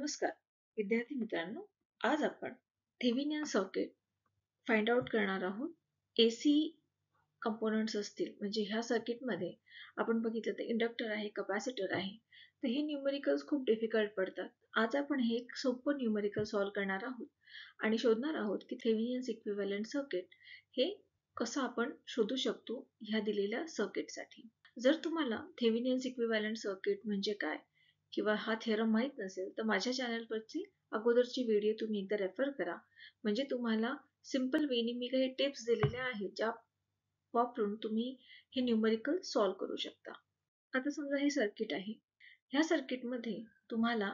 नमस्कार विद्यार्थी मित्रांनो, आज आपण थेवेनियन सर्किट फाइंड आउट करणार आहोत. AC कंपोनेंट्स असतील म्हणजे ह्या सर्किटमध्ये आपण बघितलं तर इंडक्टर आहे, कॅपॅसिटर आहे, तर हे न्यूमेरिकल्स खूप डिफिकल्ट पडतात. आज आपण हे एक सोपं न्यूमेरिकल सॉल्व करणार आहोत आणि शोधणार आहोत की थेवेनियन इक्विव्हॅलेंट सर्किट हे कसं आपण शोधू शकतो ह्या दिलेल्या सर्किटसाठी. जर तुम्हाला थेवेनियन इक्विव्हॅलेंट सर्किट म्हणजे काय किंवा हा थेरम माहीत नसेल तर माझ्या चॅनलवरची अगोदरची व्हिडिओ तुम्ही एकदा रेफर करा, म्हणजे तुम्हाला सिंपल वेनी मी काही टिप्स दिलेल्या आहेत ज्या वापरून तुम्ही हे न्यूमेरिकल सॉल्व करू शकता. आता समजा हे सर्किट आहे, ह्या सर्किटमध्ये तुम्हाला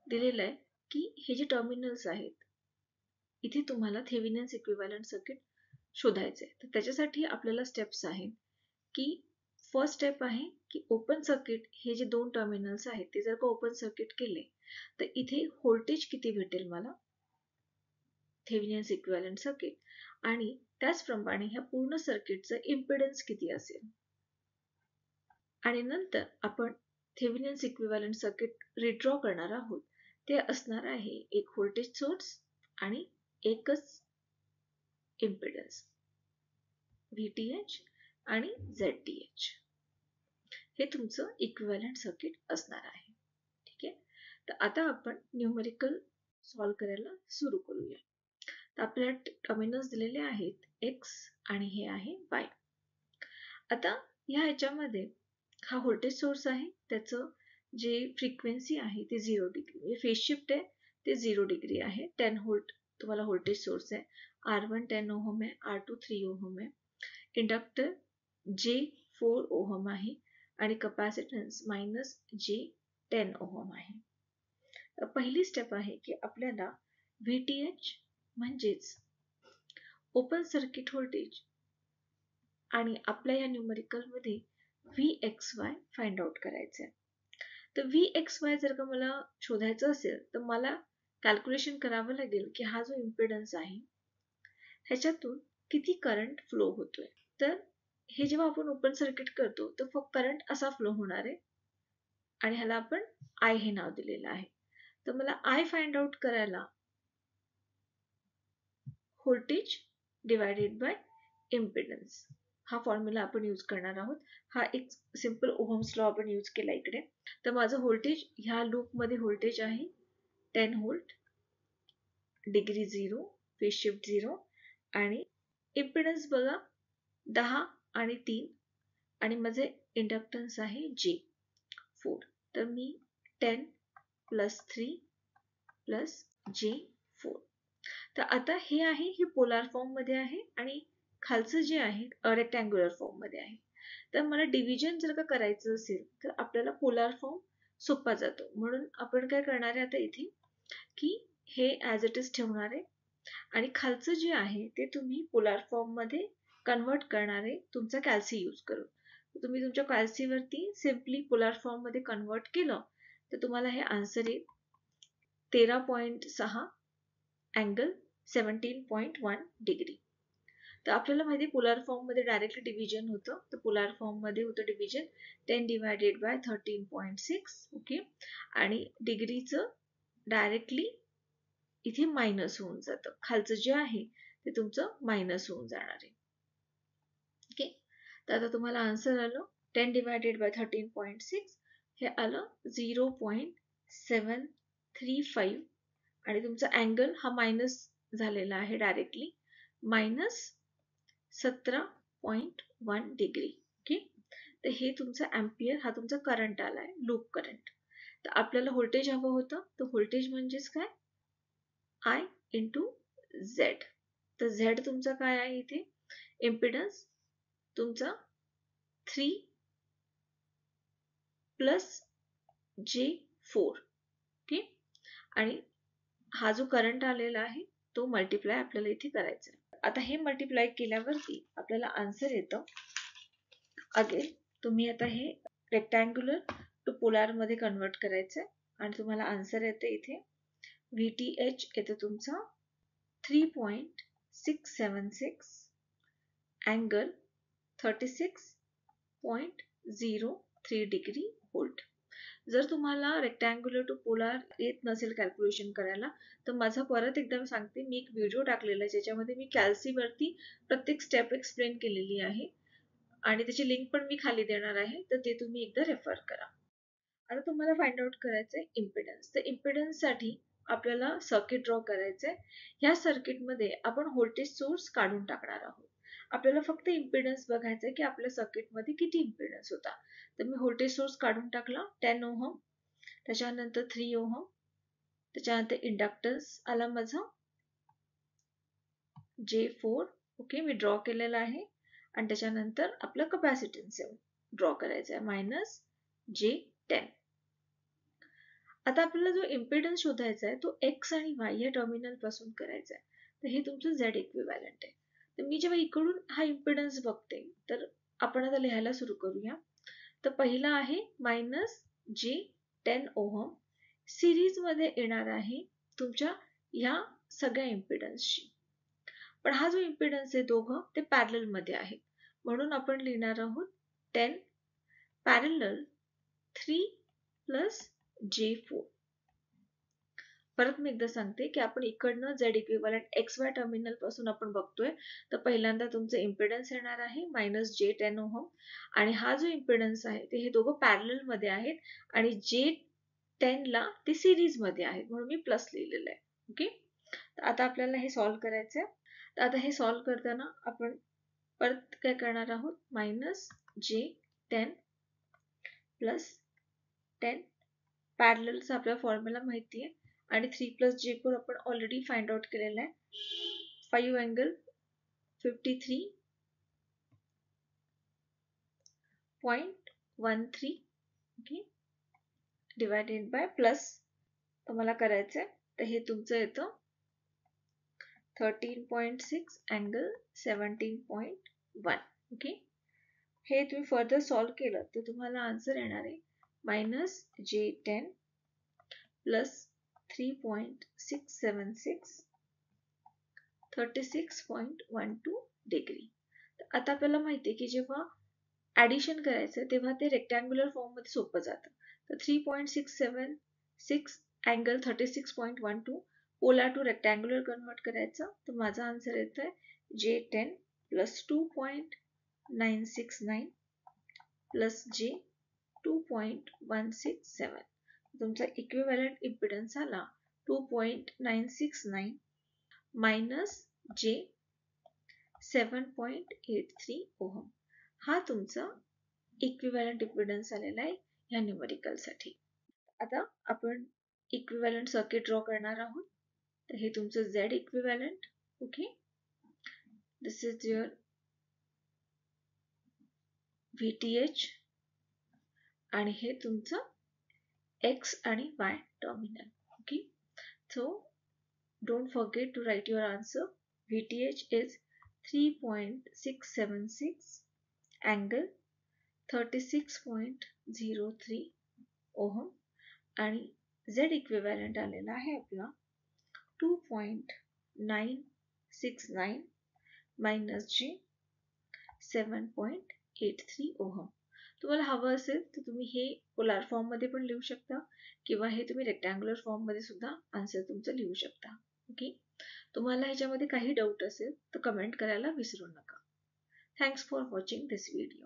दिलेलं आहे की हे जे टर्मिनल्स आहेत इथे तुम्हाला थेवेनियन इक्विव्हॅलेंट सर्किट शोधायचे आहे. तर त्याच्यासाठी आपल्याला स्टेप्स आहेत की फर्स्ट स्टेप आहे की ओपन सर्किट, हे जे दोन टर्मिनल्स आहेत ते जर का ओपन सर्किट केले तर इथे व्होल्टेज किती भेटेल मला थेवेनियन इक्विव्हॅलेंट सर्किट, आणि त्याचप्रमाणे ह्या पूर्ण सर्किटचं इम्पेडन्स किती असेल. आणि नंतर आपण थेवेनियन इक्विव्हॅलेंट सर्किट रिड्रॉ करणार आहोत. ते असणार आहे एक व्होल्टेज सोर्स आणि एकच इम्पेडन्स VTH आणि ZTH. हे तुमचं इक्विव्हॅलेंट सर्किट असणार आहे. ठीक आहे, तर आता आपण न्यूमेरिकल सॉल्व करायला सुरू करूया. तर आपल्याला टर्मिनल्स दिलेले आहेत X आणि हे आहे Y. आता या ह्याच्यामध्ये हा व्होल्टेज सोर्स आहे, त्याचं जे फ्रिक्वेन्सी आहे ते 0 डिग्री, म्हणजे फेज शिफ्ट आहे ते 0 डिग्री आहे. 10 व्होल्ट तुम्हाला व्होल्टेज सोर्स आहे. R1 10 ओहम आहे, R2 3 ओहम आहे, इंडक्टर J4 ओहम आहे आणि कॅपॅसिटन्स -J10 ओहम आहे. तर पहिली स्टेप आहे की आपल्याला VTH म्हणजेच ओपन सर्किट व्होल्टेज आणि आपल्या या न्यूमेरिकल मध्ये VXY फाइंड आउट करायचं आहे. तर VXY जर का मला शोधायचं असेल तर मला कॅल्क्युलेशन करावं लागेल की हा जो इम्पेडन्स आहे ह्याच्यातून किती करंट फ्लो होतोय. तर हे जेव्हा आपण ओपन सर्किट करतो तर फक्त करंट असा फ्लो होणार आहे आणि ह्याला आपण I हे नाव दिलेलं आहे. तर मला I फाइंड आउट करायला व्होल्टेज डिवायडेड बाय इम्पेडन्स हा फॉर्म्युला आपण यूज करणार आहोत. हा एक सिंपल ओहम्स लॉ आपण यूज केला इकडे. तर माझं व्होल्टेज ह्या लूप मध्ये व्होल्टेज आहे 10 व्होल्ट, डिग्री 0, फेज शिफ्ट 0 आणि इम्पेडन्स बघा 10 आणि 3 आणि माझे इंडक्टन्स आहे J4. तर मी 10 + 3 + J4. तर आता हे आहे, हे पोलार फॉर्म मध्ये आहे आणि खालचं जे आहे रेक्टँग्युलर फॉर्म मध्ये आहे. तर मला डिव्हिजन जर का करायचं असेल तर आपल्याला पोलार फॉर्म सोपा जातो, म्हणून आपण काय करणार आहे आता इथे की हे ॲज इट इज ठेवणार आहे आणि खालचं जे आहे ते तुम्ही पोलार फॉर्म मध्ये कन्वर्ट करणार आहे तुमचा कॅल्सी यूज करून. तुम्ही तुमच्या कॅल्सीवरती सिम्पली पोलार फॉर्म मध्ये कन्वर्ट केलं तर तुम्हाला हे आन्सर येईल 13.6 अँगल 17.1 डिग्री. तर आपल्याला माहिती आहे पोलार फॉर्म मध्ये डायरेक्टली डिव्हिजन होतं, तर पोलार फॉर्म मध्ये होतं डिव्हिजन 10 डिवायडेड बाय 13.6. ओके, आणि डिग्रीचं डायरेक्टली इथे मायनस होऊन जातं, खालचं जे आहे ते तुमचं मायनस होऊन जाणार आहे. ओके, तर आता तुम्हाला आन्सर आलं 10 डिवायडेड बाय 13.6 हे आलं 0.735 आणि तुमचा अँगल हा मायनस झालेला आहे डायरेक्टली -17.1 डिग्री. ओके, तर हे तुमचा एम्पियर, हा तुमचा करंट आलाय, लूप करंट. तर आपल्याला व्होल्टेज हवं होतं, तर व्होल्टेज म्हणजेच काय I × Z. तर Z तुमचा काय आहे इथे इम्पेडन्स तुमचा 3 + J4. ओके, आणि हा जो करंट आलेला आहे तो मल्टिप्लाय आपल्याला इथे करायचा आहे. आता हे मल्टिप्लाय केल्यावरती आपल्याला आन्सर येतं. अगेन तुम्ही आता हे रेक्टँग्युलर टू पोलार मध्ये कन्वर्ट करायचं आणि तुम्हाला आन्सर येतं इथे VTH येतं तुमचा 3.676 अँगल 36.03 डिग्री व्होल्ट. जर तुम्हाला रेक्टँग्युलर टू पोलार येत नसेल कॅल्क्युलेशन करायला, तर माझा परत एकदा सांगते, मी एक व्हिडिओ टाकलेला आहे ज्याच्यामध्ये मी कॅल्सीवरती प्रत्येक स्टेप एक्सप्लेन केलेली आहे आणि त्याची लिंक पण मी खाली देणार आहे, तर ते तुम्ही एकदा रेफर करा. आता तुम्हाला फाइंड आउट करायचं आहे इम्पिडन्स. तर इम्पिडन्ससाठी आपल्याला सर्किट ड्रॉ करायचं आहे. ह्या सर्किटमध्ये आपण व्होल्टेज सोर्स काढून टाकणार आहोत. आपल्याला फक्त इम्पिडन्स बघायचं आहे की आपल्या सर्किटमध्ये किती इम्पिडन्स होता. तर मी व्होल्टेज सोर्स काढून टाकला 10 ओहम, त्याच्यानंतर 3 ओहम, त्याच्यानंतर इंडक्टन्स आला माझा J4, ओके, मी ड्रॉ केलेला आहे. आणि त्याच्यानंतर आपलं कपॅसिटन्स ड्रॉ करायचं आहे -J10. आता आपल्याला जो इम्पिडन्स शोधायचा आहे तो एक्स आणि वाय या टर्मिनल पासून करायचा आहे. तर हे तुमचं झेड इक्विव्हॅलंट आहे. तर मी जेव्हा इकडून हा इम्पिडन्स बघते, तर आपण आता लिहायला सुरू करूया. तर पहिला आहे -J10 ओहम सिरीज मध्ये येणार आहे तुमच्या ह्या सगळ्या इम्पिडन्सशी. पण हा जो इम्पिडन्स आहे दोघं ते पॅरलल मध्ये आहेत, म्हणून आपण लिहिणार आहोत 10 पॅरलल 3 + J4. परत मी एकदा सांगते की आपण इकडनं Z equivalent x Y terminal पासून आपण बघतोय. तर पहिल्यांदा तुमचं इम्पिडन्स येणार आहे -J10 ओहम आणि हा जो इम्पिडन्स आहे ते हे दोघं पॅरलल मध्ये आहेत आणि J10 ला ते सिरीज मध्ये आहेत, म्हणून मी प्लस लिहिलेलं आहे. ओके, तर आता आपल्याला हे सॉल्व्ह करायचं आहे. तर आता हे सॉल्व्ह करताना आपण परत काय करणार आहोत, -J10 + 10 पॅरललचा आपला फॉर्म्युला माहिती आहे आणि 3 + J4 आपण ऑलरेडी फाइंड आउट केलेला आहे. 5 angle 53.13, okay, divided by plus तुम्हाला करायचं आहे. तर हे तुमचं येतं 13.6 अँगल 17.1. ओके, हे तुम्ही फर्दर सॉल्व्ह केलं तर तुम्हाला आन्सर येणार आहे -J10 + 3.676 36.12 डिग्री. आता आपल्याला माहिती आहे की जेव्हा ॲडिशन करायचं तेव्हा ते रेक्टँग्युलर फॉर्ममध्ये सोपं जातं. तर 3.676 angle 36.12 polar to rectangular convert करायचं. तर माझा आन्सर येतोय J10 + 2.969 + J 2.167. तुमचा इक्विव्हॅलंट इम्पिडन्स आला 2.969 - J 7.83 ओहम. हा तुमचा इक्विव्हॅलंट इम्पिडन्स आलेला आहे ह्या न्यूमेरिकलसाठी. आता आपण इक्विव्हॅलंट सर्किट ड्रॉ करणार आहोत. तर हे तुमचं Z equivalent, okay, this is your VTH आणि हे तुमचं एक्स आणि Y terminal. Okay, so don't forget to write your answer. VTH is 3.676 angle 36.03 ohm आणि झेड इक्विव्हॅलंट आलेला आहे आपला 2.969 - J 7.83 ओहम. तुम्हाला हवं असेल तर तुम्ही हे पोलार फॉर्म मध्ये पण लिहू शकता किंवा हे तुम्ही रेक्टँग्युलर फॉर्म मध्ये सुद्धा आन्सर तुमचं लिहू शकता. ओके, तुम्हाला ह्याच्यामध्ये काही डाऊट असेल तर कमेंट करायला विसरू नका. Thanks for watching this video.